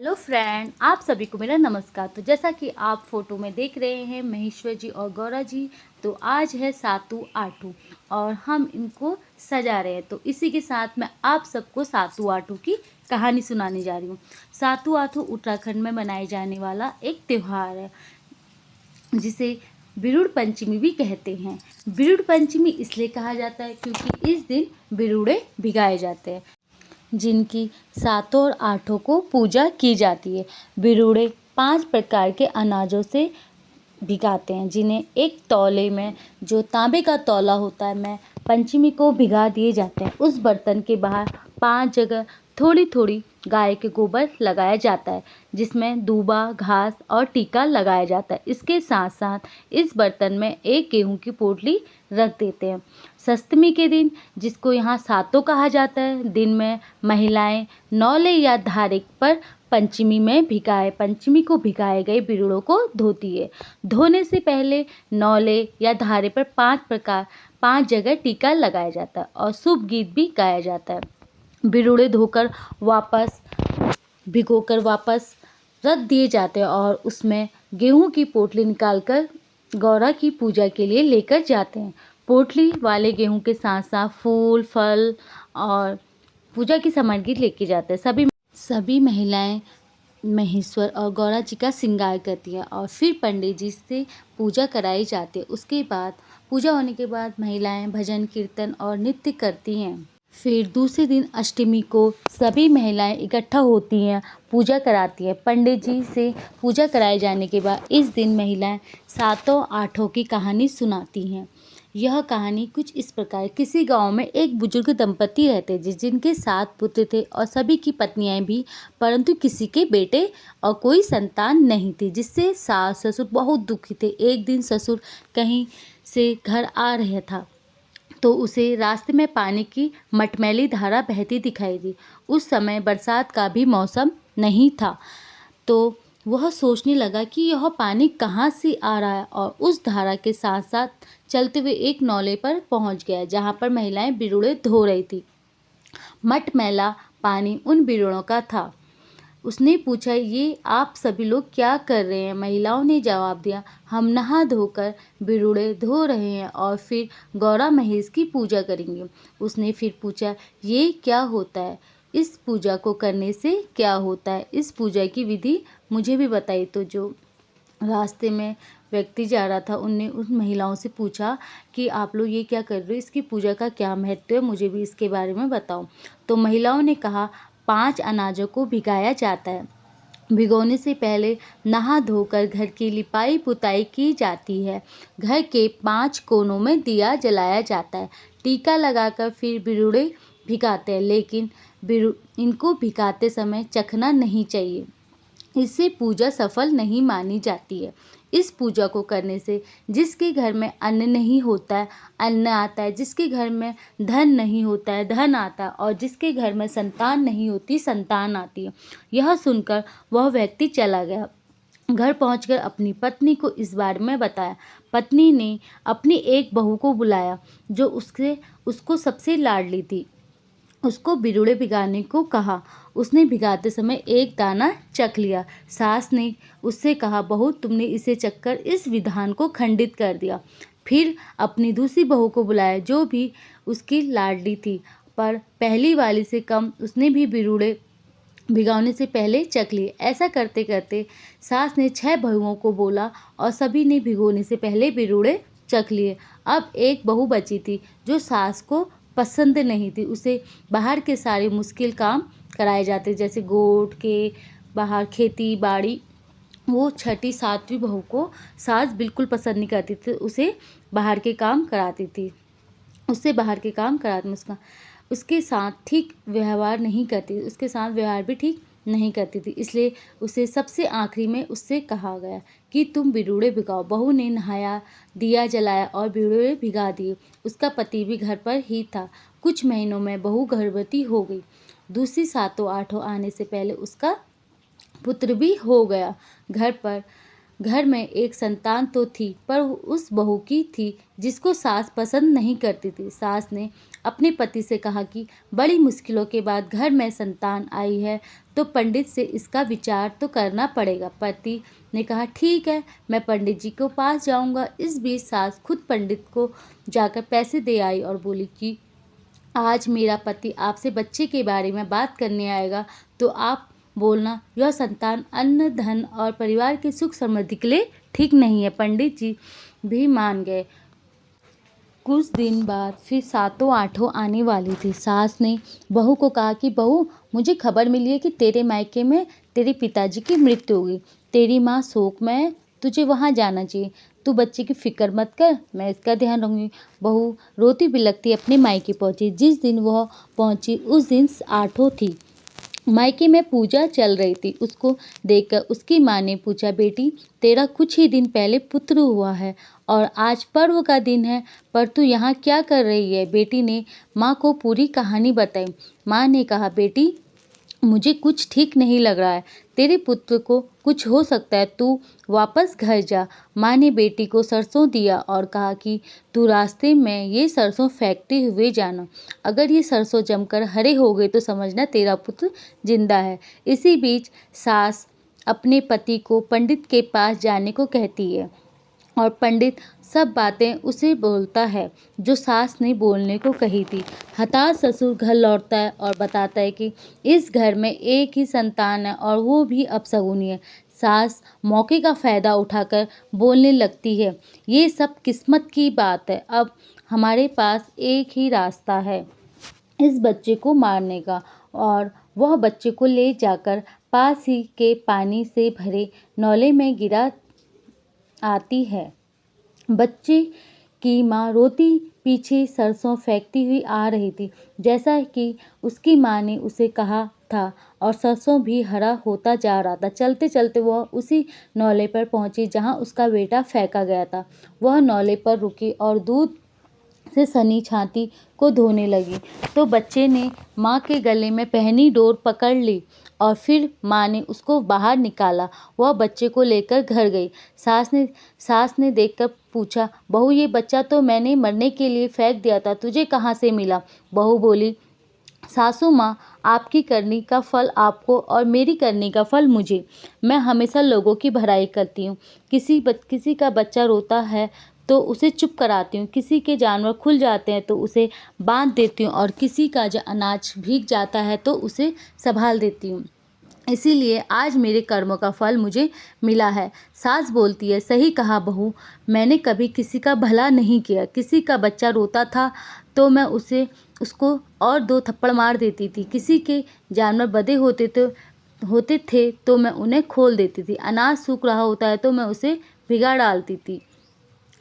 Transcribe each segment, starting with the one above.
Hello friend, आप सभी को मेरा नमस्कार। तो जैसा कि आप फोटो में देख रहे हैं महेश्वर जी और गौरा जी, तो आज है सातू आठू और हम इनको सजा रहे हैं। तो इसी के साथ मैं आप सबको सातू आठू की कहानी सुनाने जा रही हूँ। सातू आठू उत्तराखंड में मनाए जाने वाला एक त्यौहार है जिसे बिरुड़ पंचमी भी कहते हैं। बिरुड़ पंचमी इसलिए कहा जाता है क्योंकि इस दिन बिरुड़े भिगाए जाते हैं, जिनकी सातों और आठों को पूजा की जाती है। बिरुड़े 5 प्रकार के अनाजों से भिगाते हैं, जिन्हें एक तौले में, जो तांबे का तौला होता है, में पंचमी को भिगा दिए जाते हैं। उस बर्तन के बाहर 5 जगह थोड़ी थोड़ी गाय के गोबर लगाया जाता है, जिसमें दूबा, घास और टीका लगाया जाता है। इसके साथ साथ इस बर्तन में एक गेहूं की पोटली रख देते हैं। सप्तमी के दिन, जिसको यहाँ सातों कहा जाता है, दिन में महिलाएं नौले या धारे पर पंचमी को भिगाए गए बिरुड़ों को धोती है। धोने से पहले नौले या धारे पर 5 जगह टीका लगाया जाता है और शुभ गीत भी गाया जाता है। बिरुड़े धोकर भिगोकर वापस रख दिए जाते हैं और उसमें गेहूं की पोटली निकालकर गौरा की पूजा के लिए लेकर जाते हैं। पोटली वाले गेहूं के साथ साथ फूल, फल और पूजा की सामग्री लेके जाते हैं। सभी महिलाएं महेश्वर और गौरा जी का श्रृंगार करती है और फिर पंडित जी से पूजा कराई जाती है। उसके बाद पूजा होने के बाद महिलाएं भजन, कीर्तन और नृत्य करती हैं। फिर दूसरे दिन अष्टमी को सभी महिलाएं इकट्ठा होती हैं, पूजा कराती हैं। पंडित जी से पूजा कराए जाने के बाद इस दिन महिलाएं सातों आठों की कहानी सुनाती हैं। यह कहानी कुछ इस प्रकार: किसी गांव में एक बुजुर्ग दंपति रहते जिनके 7 पुत्र थे और सभी की पत्नियां भी, परंतु किसी के बेटे और कोई संतान नहीं थी, जिससे सास ससुर बहुत दुखी थे। एक दिन ससुर कहीं से घर आ रहा था तो उसे रास्ते में पानी की मटमैली धारा बहती दिखाई दी। उस समय बरसात का भी मौसम नहीं था, तो वह सोचने लगा कि यह पानी कहाँ से आ रहा है, और उस धारा के साथ साथ चलते हुए एक नौले पर पहुंच गया, जहाँ पर महिलाएं बिरुड़े धो रही थी। मटमैला पानी उन बिरुड़ों का था। उसने पूछा, ये आप सभी लोग क्या कर रहे हैं? महिलाओं ने जवाब दिया, हम नहा धोकर बिरुड़े धो रहे हैं और फिर गौरा महेश की पूजा करेंगे। उसने फिर पूछा, ये क्या होता है? इस पूजा को करने से क्या होता है? इस पूजा की विधि मुझे भी बताई। तो जो रास्ते में व्यक्ति जा रहा था, उनने उन महिलाओं से पूछा कि आप लोग ये क्या कर रहे हो? इसकी पूजा का क्या महत्व है? मुझे भी इसके बारे में बताओ। तो महिलाओं ने कहा, 5 अनाजों को भिगाया जाता है। भिगोने से पहले नहा धोकर घर की लिपाई पुताई की जाती है। घर के 5 कोनों में दिया जलाया जाता है। टीका लगाकर फिर बिरुड़े भिगाते हैं, लेकिन इनको भिगाते समय चखना नहीं चाहिए, इससे पूजा सफल नहीं मानी जाती है। इस पूजा को करने से जिसके घर में अन्न नहीं होता है, अन्न आता है; जिसके घर में धन नहीं होता है, धन आता है; और जिसके घर में संतान नहीं होती, संतान आती है। यह सुनकर वह व्यक्ति चला गया। घर पहुंचकर अपनी पत्नी को इस बारे में बताया। पत्नी ने अपनी एक बहू को बुलाया, जो उसको सबसे लाडली थी। उसको बिरुड़े भिगाने को कहा। उसने भिगाते समय एक दाना चख लिया। सास ने उससे कहा, बहू, तुमने इसे चखकर इस विधान को खंडित कर दिया। फिर अपनी दूसरी बहू को बुलाया, जो भी उसकी लाडली थी, पर पहली वाली से कम। उसने भी बिरुड़े भिगाने से पहले चख लिए। ऐसा करते करते सास ने 6 बहुओं को बोला और सभी ने भिगोने से पहले बिरुड़े चख लिए। अब एक बहू बची थी, जो सास को पसंद नहीं थी। उसे बाहर के सारे मुश्किल काम कराए जाते, जैसे गोट के बाहर खेती बाड़ी। वो 6ठी 7वीं बहू को सास बिल्कुल पसंद नहीं करती थी, उसे बाहर के काम कराती थी। उसके साथ ठीक व्यवहार नहीं करती, उसके साथ व्यवहार भी ठीक नहीं करती थी। इसलिए उसे सबसे आखिरी में उससे कहा गया कि तुम बिरुड़े भिगाओ। बहू ने नहाया, दिया जलाया और बिरुड़े भिगा दिए। उसका पति भी घर पर ही था। कुछ महीनों में बहू गर्भवती हो गई। दूसरी सातों आठों आने से पहले उसका पुत्र भी हो गया। घर पर घर में एक संतान तो थी, पर उस बहू की थी जिसको सास पसंद नहीं करती थी। सास ने अपने पति से कहा कि बड़ी मुश्किलों के बाद घर में संतान आई है, तो पंडित से इसका विचार तो करना पड़ेगा। पति ने कहा ठीक है, मैं पंडित जी के पास जाऊंगा। इस बीच सास खुद पंडित को जाकर पैसे दे आई और बोली कि आज मेरा पति आपसे बच्चे के बारे में बात करने आएगा, तो आप बोलना यह संतान अन्न धन और परिवार की सुख समृद्धि के लिए ठीक नहीं है। पंडित जी भी मान गए। कुछ दिन बाद फिर सातों आठों आने वाली थी। सास ने बहू को कहा कि बहू, मुझे खबर मिली है कि तेरे मायके में तेरे पिताजी की मृत्यु हो गई। तेरी माँ शोक में है, तुझे वहाँ जाना चाहिए। तू बच्चे की फिक्र मत कर, मैं इसका ध्यान रखूंगी। बहू रोती बिलखती अपने मायके पहुंची। जिस दिन वह पहुंची उस दिन आठों थी। मायके में पूजा चल रही थी। उसको देखकर उसकी माँ ने पूछा, बेटी तेरा कुछ ही दिन पहले पुत्र हुआ है और आज पर्व का दिन है, पर तू यहाँ क्या कर रही है? बेटी ने माँ को पूरी कहानी बताई। माँ ने कहा, बेटी मुझे कुछ ठीक नहीं लग रहा है, तेरे पुत्र को कुछ हो सकता है, तू वापस घर जा। माँ ने बेटी को सरसों दिया और कहा कि तू रास्ते में ये सरसों फेंकते हुए जाना। अगर ये सरसों जमकर हरे हो गए तो समझना तेरा पुत्र जिंदा है। इसी बीच सास अपने पति को पंडित के पास जाने को कहती है और पंडित सब बातें उसे बोलता है जो सास ने बोलने को कही थी। हताश ससुर घर लौटता है और बताता है कि इस घर में एक ही संतान है और वो भी अपशगुनी है। सास मौके का फ़ायदा उठाकर बोलने लगती है, ये सब किस्मत की बात है, अब हमारे पास एक ही रास्ता है इस बच्चे को मारने का। और वह बच्चे को ले जाकर पास ही के पानी से भरे नौले में गिरा आती है। बच्चे की माँ रोती पीछे सरसों फेंकती हुई आ रही थी, जैसा कि उसकी माँ ने उसे कहा था, और सरसों भी हरा होता जा रहा था। चलते चलते वह उसी नौले पर पहुंची जहां उसका बेटा फेंका गया था। वह नौले पर रुकी और दूध से सनी छाती को धोने लगी, तो बच्चे ने माँ के गले में पहनी डोर पकड़ ली और फिर माँ ने उसको बाहर निकाला। वह बच्चे को लेकर घर गई। सास ने देखकर पूछा, बहू ये बच्चा तो मैंने मरने के लिए फेंक दिया था, तुझे कहाँ से मिला? बहू बोली, सासू माँ, आपकी करनी का फल आपको और मेरी करनी का फल मुझे। मैं हमेशा लोगों की भलाई करती हूँ। किसी का बच्चा रोता है तो उसे चुप कराती हूँ, किसी के जानवर खुल जाते हैं तो उसे बांध देती हूँ, और किसी का अनाज भीग जाता है तो उसे संभाल देती हूँ। इसीलिए आज मेरे कर्मों का फल मुझे मिला है। सास बोलती है, सही कहा बहू, मैंने कभी किसी का भला नहीं किया। किसी का बच्चा रोता था तो मैं उसको और 2 थप्पड़ मार देती थी। किसी के जानवर बंधे होते थे तो मैं उन्हें खोल देती थी। अनाज सूख रहा होता है तो मैं उसे भिगा डालती थी।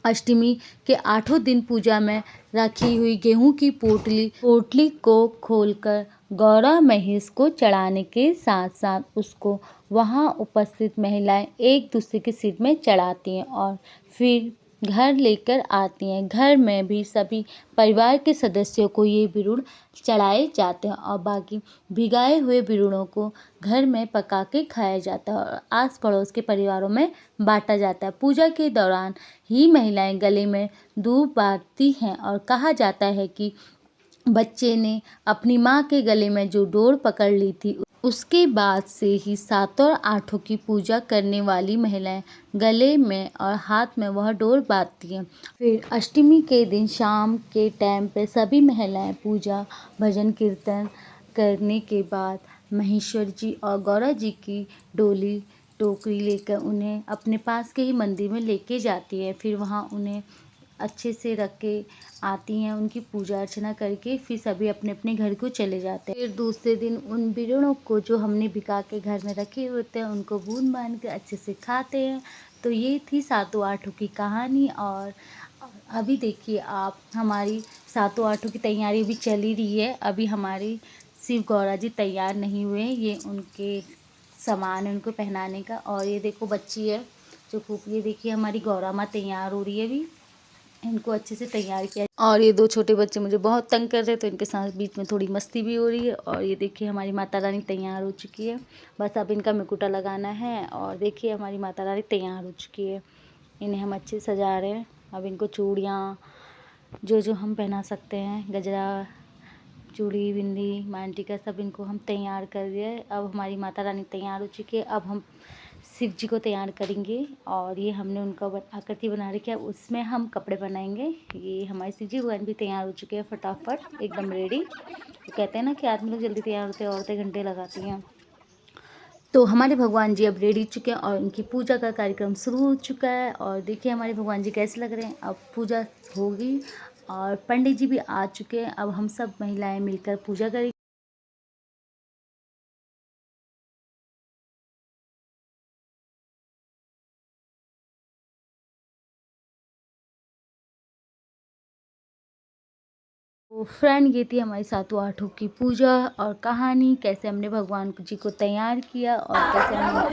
अष्टमी के 8 दिन पूजा में रखी हुई गेहूं की पोटली को खोलकर गौरा महेश को चढ़ाने के साथ साथ उसको वहां उपस्थित महिलाएं एक दूसरे के सिर में चढ़ाती हैं और फिर घर लेकर आती हैं। घर में भी सभी परिवार के सदस्यों को ये बिरुड़ चढ़ाए जाते हैं और बाकी भिगाए हुए बिरुड़ों को घर में पका के खाया जाता है और आस पड़ोस के परिवारों में बांटा जाता है। पूजा के दौरान ही महिलाएं गले में दूब बांधती हैं और कहा जाता है कि बच्चे ने अपनी माँ के गले में जो डोर पकड़ ली थी, उसके बाद से ही सातों और आठों की पूजा करने वाली महिलाएं गले में और हाथ में वह डोर बांधती हैं। फिर अष्टमी के दिन शाम के टाइम पे सभी महिलाएं पूजा भजन कीर्तन करने के बाद महेश्वर जी और गौरा जी की टोकरी लेकर उन्हें अपने पास के ही मंदिर में लेके जाती है। फिर वहाँ उन्हें अच्छे से रख के आती हैं, उनकी पूजा अर्चना करके फिर सभी अपने अपने घर को चले जाते हैं। फिर दूसरे दिन उन बिरड़ों को जो हमने भिगा के घर में रखे होते हैं उनको बूंद बांध के अच्छे से खाते हैं। तो ये थी सातों आठों की कहानी। और अभी देखिए आप, हमारी सातों आठों की तैयारी भी चल ही रही है। अभी हमारी शिव गौरा जी तैयार नहीं हुए, ये उनके सामान है उनको पहनाने का। और ये देखो बच्ची है जो खूब, ये देखिए हमारी गौरा माँ तैयार हो रही है अभी। इनको अच्छे से तैयार किया। और ये 2 छोटे बच्चे मुझे बहुत तंग कर रहे हैं, तो इनके साथ बीच में थोड़ी मस्ती भी हो रही है। और ये देखिए हमारी माता रानी तैयार हो चुकी है, बस अब इनका मुकुटा लगाना है। और देखिए हमारी माता रानी तैयार हो चुकी है, इन्हें हम अच्छे से सजा रहे हैं। अब इनको चूड़ियाँ जो जो हम पहना सकते हैं, गजरा, चूड़ी, बिंदी, मांग टीका, सब इनको हम तैयार कर दिए। अब हमारी माता रानी तैयार हो चुकी है। अब हम शिव जी को तैयार करेंगे। और ये हमने उनका आकृति बना रखी है, उसमें हम कपड़े बनाएंगे। ये हमारे शिव जी भगवान भी तैयार हो चुके हैं, फटाफट एकदम रेडी। तो कहते हैं ना कि आदमी लोग जल्दी तैयार होते हैं, औरतें घंटे लगाती हैं। तो हमारे भगवान जी अब रेडी चुके हैं और उनकी पूजा का कार्यक्रम शुरू हो चुका है। और देखिए हमारे भगवान जी कैसे लग रहे हैं। अब पूजा होगी और पंडित जी भी आ चुके हैं। अब हम सब महिलाएं मिलकर पूजा करेंगे। तो फ्रेंड, ये थी हमारी सातों आठों की पूजा और कहानी, कैसे हमने भगवान जी को तैयार किया और कैसे हमने